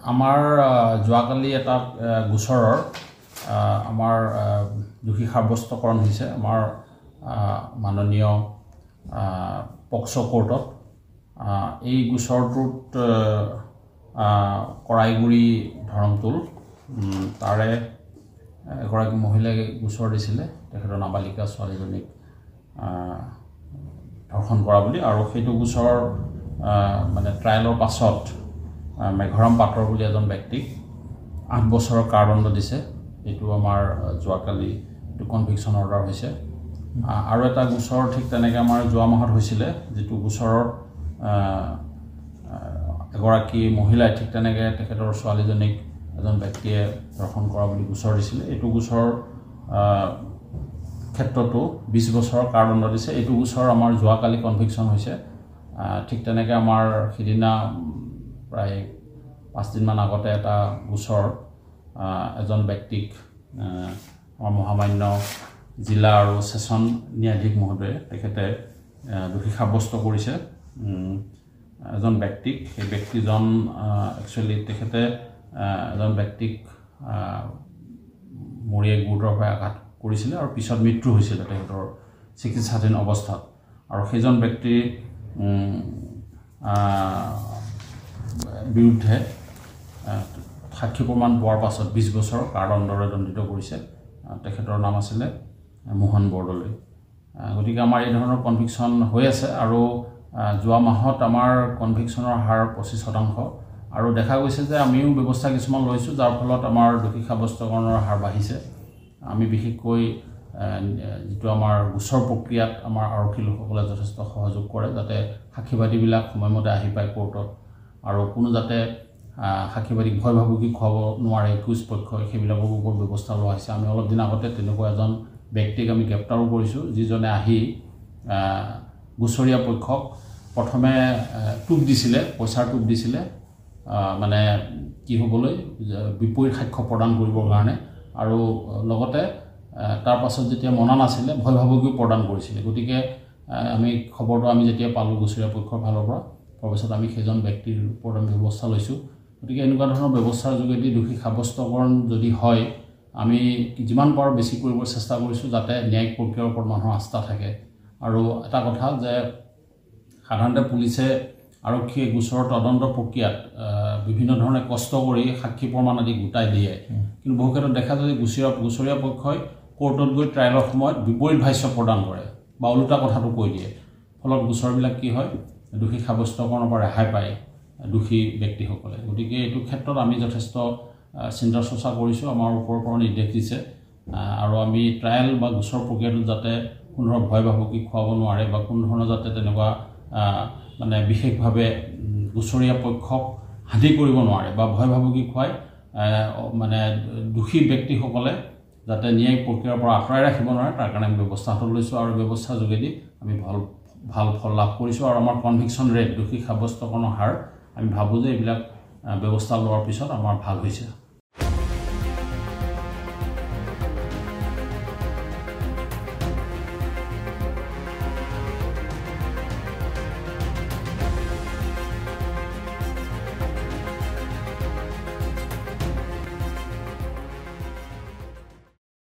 আমাৰ যোৱাকালি এটা গোচৰৰ আমাৰ দোষী সাব্যস্তকৰণ হৈছে আমাৰ মাননীয় পক্সো কোৰ্টত। এই গোচৰটোত কৰাইগুৰি ধৰমটোল তাৰে এগৰাকী মহিলাই গোচৰ দিছিলে তেখেতৰ নাবালিকা ছোৱালীজনীক ধৰ্ষণ কৰা বুলি, আৰু সেইটো গোচৰৰ মানে ট্ৰায়েলৰ পাছত মেঘৰাম পাটৰ বুলি এজন ব্যক্তিক 8 বছৰৰ কাৰাদণ্ড দিছে। এইটো আমাৰ যোৱাকালি এইটো কনভিকশ্যন অৰ্ডাৰ হৈছে। আৰু এটা গোচৰ ঠিক তেনেকৈ আমাৰ যোৱা মাহত হৈছিলে, যিটো গোচৰৰ এগৰাকী মহিলাই ঠিক তেনেকৈ তেখেতৰ ছোৱালীজনীক এজন ব্যক্তিয়ে ধৰ্ষণ কৰা বুলি গোচৰ দিছিলে। এইটো গোচৰৰ ক্ষেত্ৰতো 20 বছৰৰ কাৰাদণ্ড দিছে। এইটো গোচৰ আমাৰ যোৱাকালি কনভিকশ্যন হৈছে। ঠিক তেনেকৈ আমাৰ সিদিনা প্ৰায় 5 দিনমান আগতে এটা গোচৰ এজন ব্যক্তিক আমাৰ মহামান্য জিলা আৰু ছেছন ন্যায়াধীশ মহোদয়ে তেখেতে দোষী সাব্যস্ত কৰিছে এজন ব্যক্তিক। সেই ব্যক্তিজন একচুৱেলি তেখেতে এজন ব্যক্তিক মৰিয়াই গুৰুতৰভাৱে আঘাত কৰিছিলে আৰু পিছত মৃত্যু হৈছিলে তেখেতৰ চিকিৎসাধীন অৱস্থাত। আৰু সেইজন ব্যক্তিৰ বিৰুদ্ধে সাক্ষী প্ৰমাণ পোৱাৰ পাছত 20 বছৰ কাৰাদণ্ডৰে দণ্ডিত কৰিছে। তেখেতৰ নাম আছিলে মোহন বৰদলৈ। গতিকে আমাৰ এই ধৰণৰ কনভিকশ্যন হৈ আছে, আৰু যোৱা মাহত আমাৰ কনভিকশ্যনৰ হাৰ 25%, আৰু দেখা গৈছে যে আমিও ব্যৱস্থা কিছুমান লৈছোঁ যাৰ ফলত আমাৰ দোষী সাব্যস্তকৰণৰ হাৰ বাঢ়িছে। আমি বিশেষকৈ যিটো আমাৰ গোচৰ প্ৰক্ৰিয়াত আমাৰ আৰক্ষী লোকসকলে যথেষ্ট সহযোগ কৰে, যাতে সাক্ষীবাদীবিলাক সময়মতে আহি পায় কোৰ্টত, আৰু কোনো যাতে সাক্ষীবাদীক ভয় ভাবুকি খুৱাব নোৱাৰে একুজ পক্ষই, সেইবিলাকৰ ওপৰত ব্যৱস্থা লোৱা হৈছে। আমি অলপ দিন আগতে তেনেকুৱা এজন ব্যক্তিক আমি গ্ৰেপ্তাৰো কৰিছোঁ, যিজনে আহি গোচৰীয়া পক্ষক প্ৰথমে টোপ দিছিলে, পইচাৰ টোপ দিছিলে, মানে কি হ'বলৈ বিপৰীত সাক্ষ্য প্ৰদান কৰিবৰ কাৰণে, আৰু লগতে তাৰ পাছত যেতিয়া মনা নাছিলে ভয় ভাবুকিও প্ৰদান কৰিছিলে। গতিকে আমি খবৰটো যেতিয়া পালোঁ গোচৰীয়া পক্ষৰ ফালৰ পৰা, তাৰপিছত আমি সেইজন ব্যক্তিৰ ওপৰত আমি ব্যৱস্থা লৈছোঁ। গতিকে এনেকুৱা ধৰণৰ ব্যৱস্থাৰ যোগেদি দোষী সাব্যস্তকৰণ যদি হয়, আমি যিমান পাৰোঁ বেছি কৰিব চেষ্টা কৰিছোঁ, যাতে ন্যায়িক প্ৰক্ৰিয়াৰ ওপৰত মানুহৰ আস্থা থাকে। আৰু এটা কথা যে সাধাৰণতে পুলিচে আৰক্ষীয়ে গোচৰৰ তদন্ত প্ৰক্ৰিয়াত বিভিন্ন ধৰণে কষ্ট কৰি সাক্ষী প্ৰমাণ আদি গোটাই দিয়ে, কিন্তু বহু ক্ষেত্ৰত দেখা যায় গোচৰীয়া পক্ষই কোৰ্টত গৈ ট্ৰায়েলৰ সময়ত বিপৰীত ভাষ্য প্ৰদান কৰে বা ওলোটা কথাটো কৈ দিয়ে। ফলত গোচৰবিলাক কি হয়, দোষী সাব্যস্তকৰণৰ পৰা ৰেহাই পায় দোষী ব্যক্তিসকলে। গতিকে এইটো ক্ষেত্ৰত আমি যথেষ্ট চিন্তা চৰ্চা কৰিছোঁ, আমাৰ ওপৰৰ পৰা নিৰ্দেশ দিছে, আৰু আমি ট্ৰায়েল বা গোচৰ প্ৰক্ৰিয়াটোত যাতে কোনো ধৰণৰ ভয় ভাবুকি খুৱাব নোৱাৰে বা কোনো ধৰণৰ যাতে তেনেকুৱা মানে বিশেষভাৱে গোচৰীয়া পক্ষক হাঁধি কৰিব নোৱাৰে বা ভয় ভাবুকি খুৱাই মানে দোষী ব্যক্তিসকলে যাতে ন্যায়িক প্ৰক্ৰিয়াৰ পৰা আঁতৰাই ৰাখিব নোৱাৰে, তাৰ কাৰণে আমি ব্যৱস্থা হাতত লৈছোঁ, আৰু ব্যৱস্থাৰ যোগেদি আমি ভাল ফল লাভ কৰিছোঁ। আৰু আমাৰ কনভিকশ্যন ৰেট, দোষী সাব্যস্তকৰণৰ হাৰ, আমি ভাবোঁ যে এইবিলাক ব্যৱস্থা লোৱাৰ পিছত আমাৰ ভাল হৈছে।